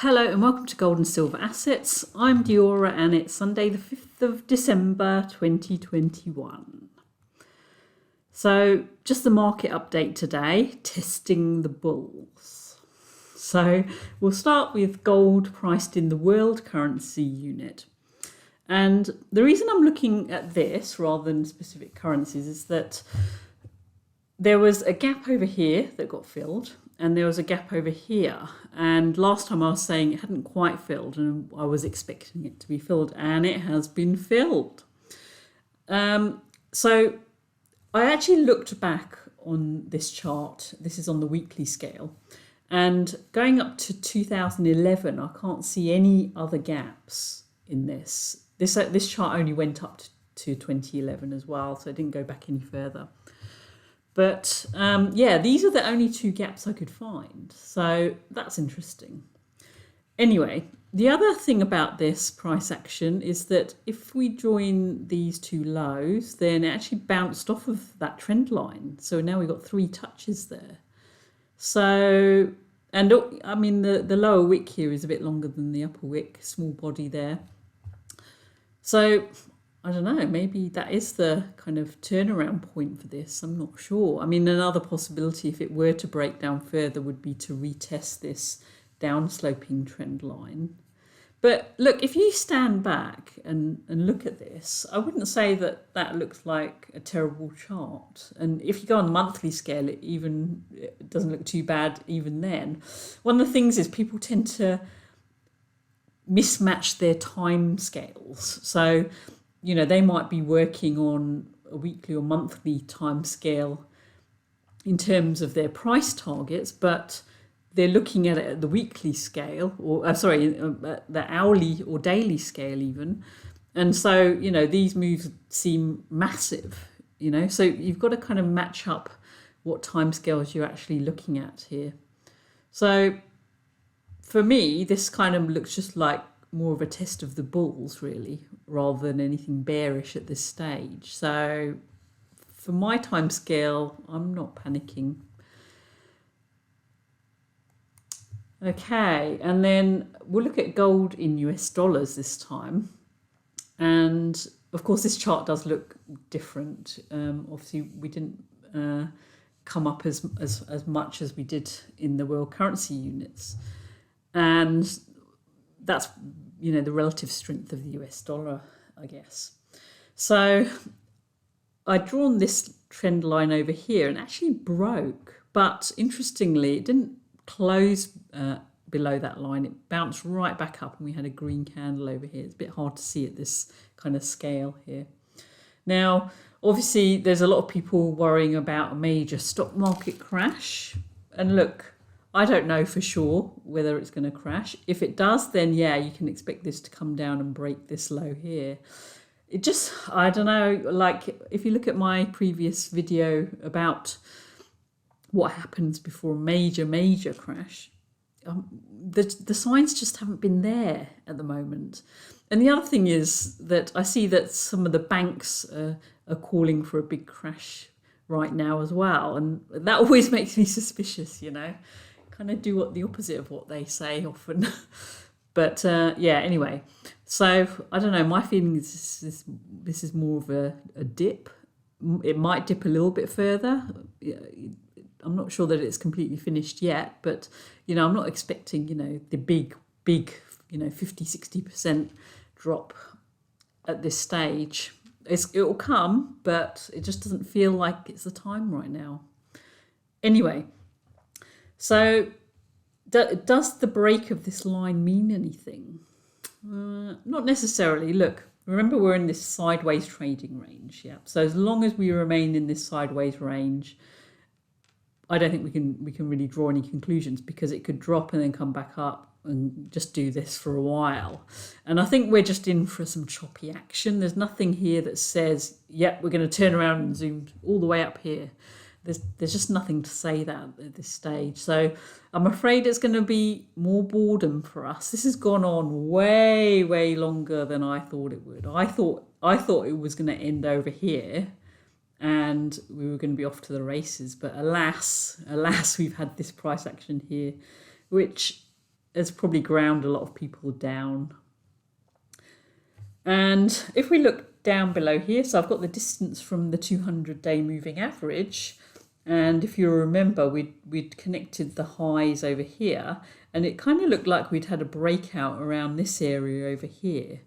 Hello and welcome to Gold and Silver Assets. I'm Diora and it's Sunday the 5th of December 2021. So just the market update today, testing the bulls. So we'll start with gold priced in the world currency unit. And the reason I'm looking at this rather than specific currencies is that there was a gap over here that got filled and there was a gap over here. And last time I was saying it hadn't quite filled and I was expecting it to be filled, and it has been filled. So I actually looked back on this chart. This is on the weekly scale. And going up to 2011, I can't see any other gaps in this. This chart only went up to 2011 as well, so it didn't go back any further. But yeah, these are the only two gaps I could find. So that's interesting. Anyway, the other thing about this price action is that if we join these two lows, then it actually bounced off of that trend line. So now we've got three touches there. So, and I mean, the lower wick here is a bit longer than the upper wick, small body there. So I don't know, maybe that is the kind of turnaround point for this. I'm not sure. I mean, another possibility if it were to break down further would be to retest this downsloping trend line. But look, if you stand back and look at this, I wouldn't say that that looks like a terrible chart. And if you go on the monthly scale, it doesn't look too bad even then. One of the things is people tend to mismatch their time scales. So you know, they might be working on a weekly or monthly time scale in terms of their price targets, but they're looking at it at the weekly scale, or the hourly or daily scale even. And so, you know, these moves seem massive, you know, so you've got to kind of match up what time scales you're actually looking at here. So for me, this kind of looks just like more of a test of the bulls, really, rather than anything bearish at this stage. So for my time scale, I'm not panicking. Okay, and then we'll look at gold in US dollars this time. And of course, this chart does look different. Obviously, we didn't come up as much as we did in the world currency units. And that's, you know, the relative strength of the US dollar, I guess. So I'd drawn this trend line over here and actually broke. But interestingly, it didn't close below that line. It bounced right back up and we had a green candle over here. It's a bit hard to see at this kind of scale here. Now, obviously, there's a lot of people worrying about a major stock market crash. And look, I don't know for sure whether it's going to crash. If it does, then yeah, you can expect this to come down and break this low here. It just, I don't know, like if you look at my previous video about what happens before a major crash, the signs just haven't been there at the moment. And the other thing is that I see that some of the banks are calling for a big crash right now as well. And that always makes me suspicious, you know. Kind of do what the opposite of what they say often. But yeah, anyway, so I don't know, my feeling is this is more of a dip. It might dip a little bit further. I'm not sure that it's completely finished yet, but you know, I'm not expecting, you know, the big, you know, 50-60% drop at this stage. It will come, but it just doesn't feel like it's the time right now. Anyway, so does the break of this line mean anything? Not necessarily. Look, remember we're in this sideways trading range, yeah. So as long as we remain in this sideways range, I don't think we can really draw any conclusions, because it could drop and then come back up and just do this for a while. And I think we're just in for some choppy action. There's nothing here that says, yep, we're going to turn around and zoom all the way up here. There's just nothing to say that at this stage. So I'm afraid it's going to be more boredom for us. This has gone on way longer than I thought it would. I thought it was going to end over here and we were going to be off to the races. But alas, we've had this price action here, which has probably ground a lot of people down. And if we look down below here, so I've got the distance from the 200-day moving average. And if you remember, we'd connected the highs over here, and it kind of looked like we'd had a breakout around this area over here.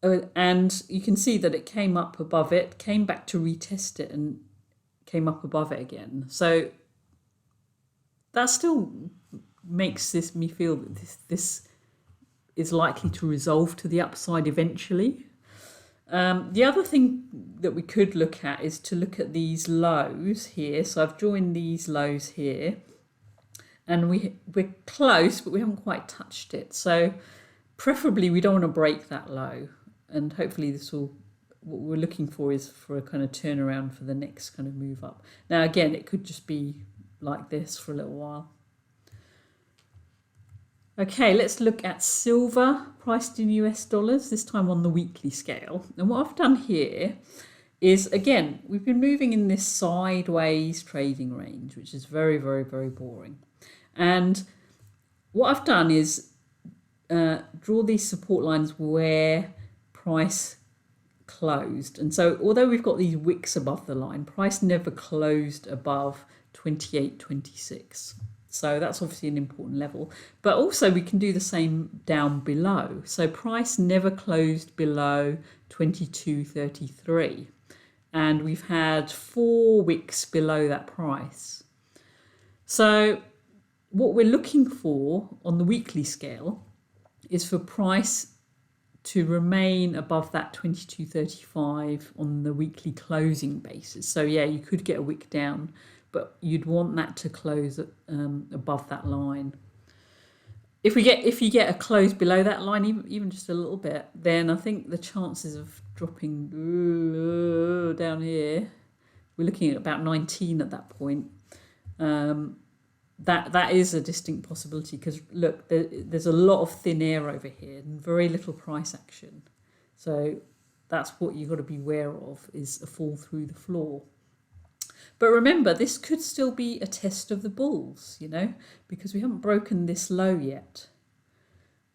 And you can see that it came up above it, came back to retest it, and came up above it again. So that still makes me feel that this is likely to resolve to the upside eventually. The other thing that we could look at is to look at these lows here. So I've joined these lows here, and we're close, but we haven't quite touched it. So preferably we don't want to break that low, and hopefully what we're looking for is for a kind of turnaround for the next kind of move up. Now again, it could just be like this for a little while. Okay, let's look at silver priced in US dollars, this time on the weekly scale. And what I've done here is, again, we've been moving in this sideways trading range, which is very, very, very boring. And what I've done is draw these support lines where price closed. And so although we've got these wicks above the line, price never closed above 28.26. So that's obviously an important level. But also we can do the same down below. So price never closed below 22.33. And we've had 4 wicks below that price. So what we're looking for on the weekly scale is for price to remain above that 22.35 on the weekly closing basis. So yeah, you could get a wick down, but you'd want that to close above that line. If you get a close below that line, even just a little bit, then I think the chances of dropping down here, we're looking at about 19 at that point. That is a distinct possibility, because look, there's a lot of thin air over here and very little price action. So that's what you've got to be aware of, is a fall through the floor. But remember, this could still be a test of the bulls, because we haven't broken this low yet.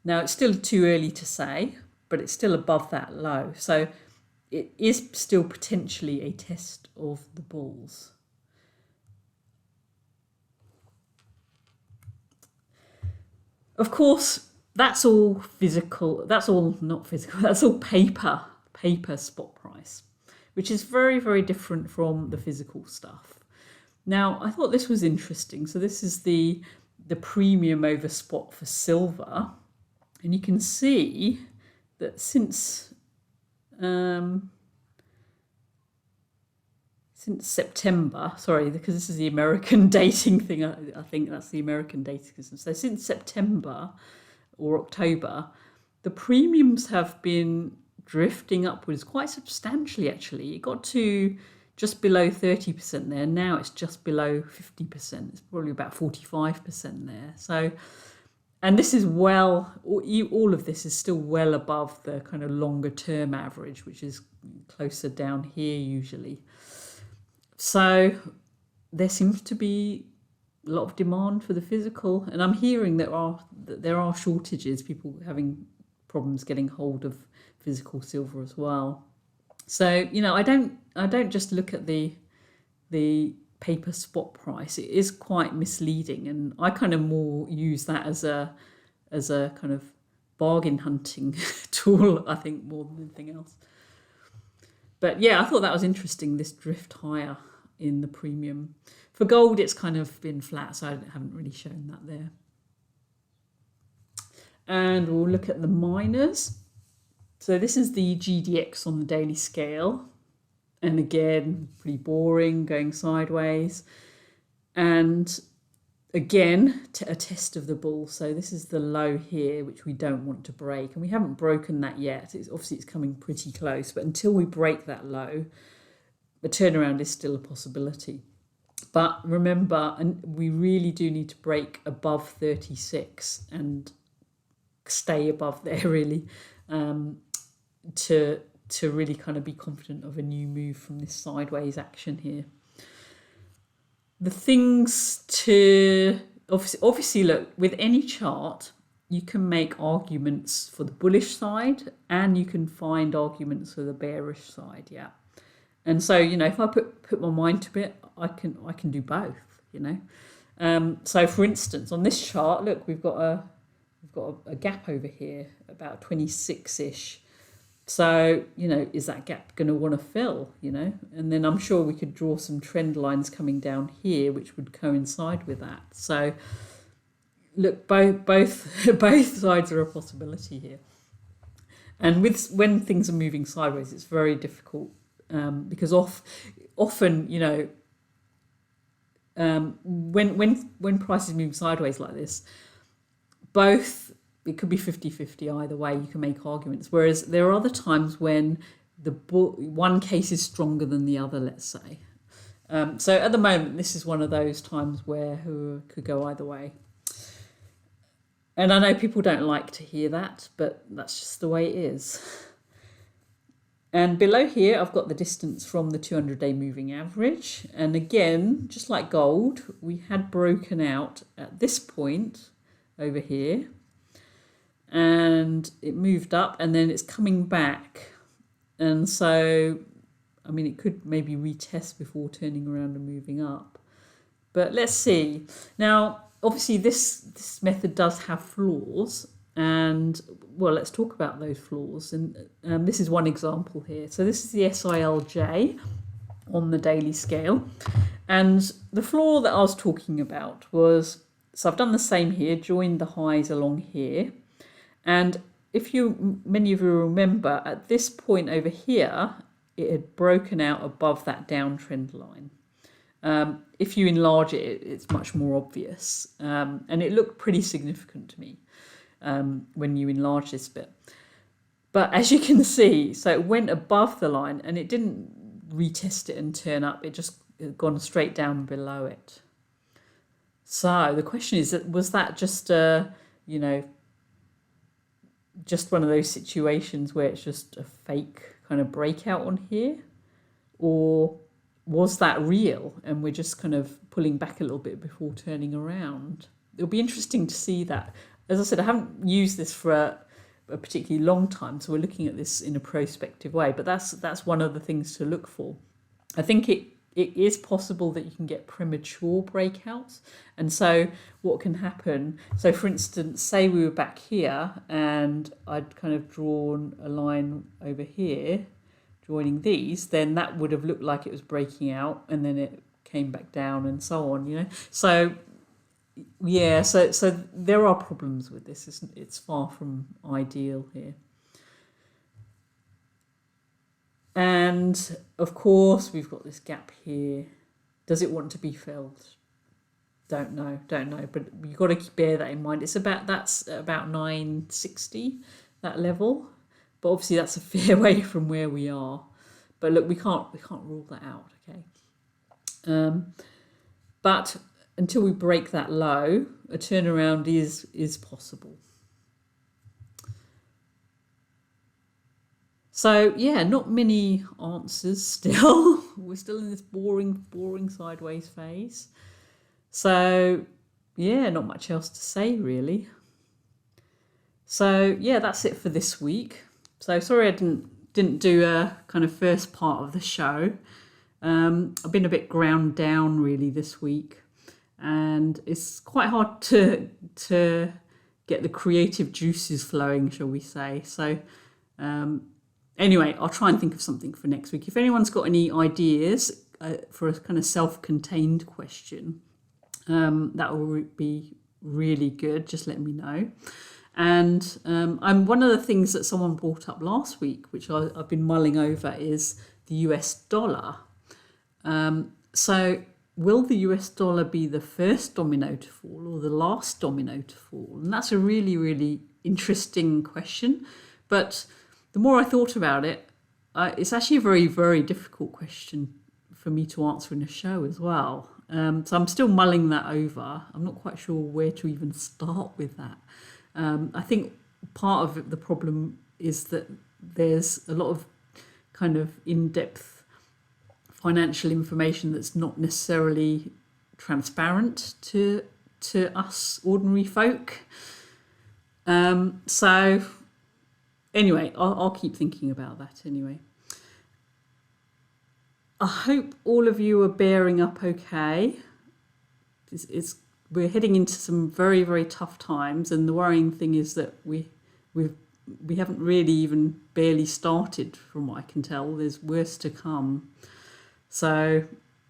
Now, it's still too early to say, but it's still above that low. So it is still potentially a test of the bulls. Of course, that's all physical. That's all not physical. That's all paper spot price, which is very, very different from the physical stuff. Now, I thought this was interesting. So this is the premium over spot for silver. And you can see that since September, sorry, because this is the American dating thing, I think that's the American dating system. So since September or October, the premiums have been drifting upwards quite substantially, actually. It got to just below 30% there. Now it's just below 50%. It's probably about 45% there. So, and this is all of this is still well above the kind of longer term average, which is closer down here usually. So there seems to be a lot of demand for the physical, and I'm hearing that there are shortages, people having problems getting hold of physical silver as well. So I don't just look at the paper spot price. It is quite misleading, and I kind of more use that as a kind of bargain hunting tool, I think, more than anything else. But yeah, I thought that was interesting, this drift higher in the premium. For gold, it's kind of been flat, so I haven't really shown that there. And we'll look at the miners. So this is the GDX on the daily scale. And again, pretty boring, going sideways. And again, a test of the bull. So this is the low here, which we don't want to break. And we haven't broken that yet. Obviously, it's coming pretty close. But until we break that low, the turnaround is still a possibility. But remember, and we really do need to break above 36 and stay above there, really, to really kind of be confident of a new move from this sideways action here. The things to obviously, look, with any chart, you can make arguments for the bullish side and you can find arguments for the bearish side. Yeah. And so, if I put my mind to it, I can do both. So for instance, on this chart, look, we've got a gap over here about 26-ish. So, is that gap going to want to fill, And then I'm sure we could draw some trend lines coming down here, which would coincide with that. So, look, both sides are a possibility here. And when things are moving sideways, it's very difficult because often, when prices move sideways like this, it could be 50-50 either way. You can make arguments. Whereas there are other times when one case is stronger than the other, let's say. So at the moment, this is one of those times where it could go either way. And I know people don't like to hear that, but that's just the way it is. And below here, I've got the distance from the 200-day moving average. And again, just like gold, we had broken out at this point over here. And it moved up and then it's coming back. And so, it could maybe retest before turning around and moving up. But let's see. Now, obviously, this method does have flaws. And, well, let's talk about those flaws. And this is one example here. So this is the SILJ on the daily scale. And the flaw that I was talking about was, so I've done the same here, joined the highs along here. And many of you remember, at this point over here, it had broken out above that downtrend line. If you enlarge it, it's much more obvious. And it looked pretty significant to me when you enlarge this bit. But as you can see, so it went above the line and it didn't retest it and turn up. It just gone straight down below it. So the question is, was that just just one of those situations where it's just a fake kind of breakout on here? Or was that real and we're just kind of pulling back a little bit before turning around? It'll be interesting to see that. As I said, I haven't used this for a particularly long time, so we're looking at this in a prospective way, but that's one of the things to look for. I think it is possible that you can get premature breakouts. And so what can happen, so for instance, say we were back here and I'd kind of drawn a line over here, joining these, then that would have looked like it was breaking out and then it came back down and so on, So, yeah, so there are problems with this. It's far from ideal here. And of course, we've got this gap here. Does it want to be filled? Don't know. But you've got to bear that in mind. That's about 960, that level. But obviously, that's a fair way from where we are. But look, we can't rule that out. Okay. But until we break that low, a turnaround is possible. So, yeah, not many answers still. We're still in this boring sideways phase. So, yeah, not much else to say, really. So, yeah, that's it for this week. So, sorry I didn't do a kind of first part of the show. I've been a bit ground down, really, this week. And it's quite hard to get the creative juices flowing, shall we say. So, anyway, I'll try and think of something for next week. If anyone's got any ideas for a kind of self-contained question, that will be really good. Just let me know. And one of the things that someone brought up last week, which I've been mulling over, is the US dollar. So will the US dollar be the first domino to fall or the last domino to fall? And that's a really, really interesting question. But the more I thought about it, it's actually a very, very difficult question for me to answer in a show as well. So I'm still mulling that over. I'm not quite sure where to even start with that. I think part of the problem is that there's a lot of kind of in-depth financial information that's not necessarily transparent to to us ordinary folk. So anyway, I'll keep thinking about that anyway. I hope all of you are bearing up okay. We're heading into some very, very tough times, and the worrying thing is that we haven't really even barely started, from what I can tell. There's worse to come. So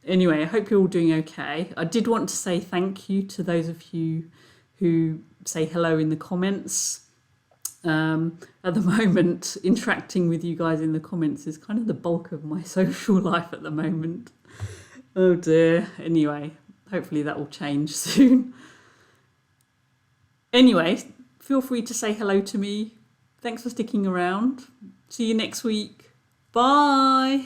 anyway, I hope you're all doing okay. I did want to say thank you to those of you who say hello in the comments. At the moment, interacting with you guys in the comments is kind of the bulk of my social life at the moment. Oh dear. Anyway, hopefully that will change soon. Anyway, feel free to say hello to me. Thanks for sticking around. See you next week. Bye.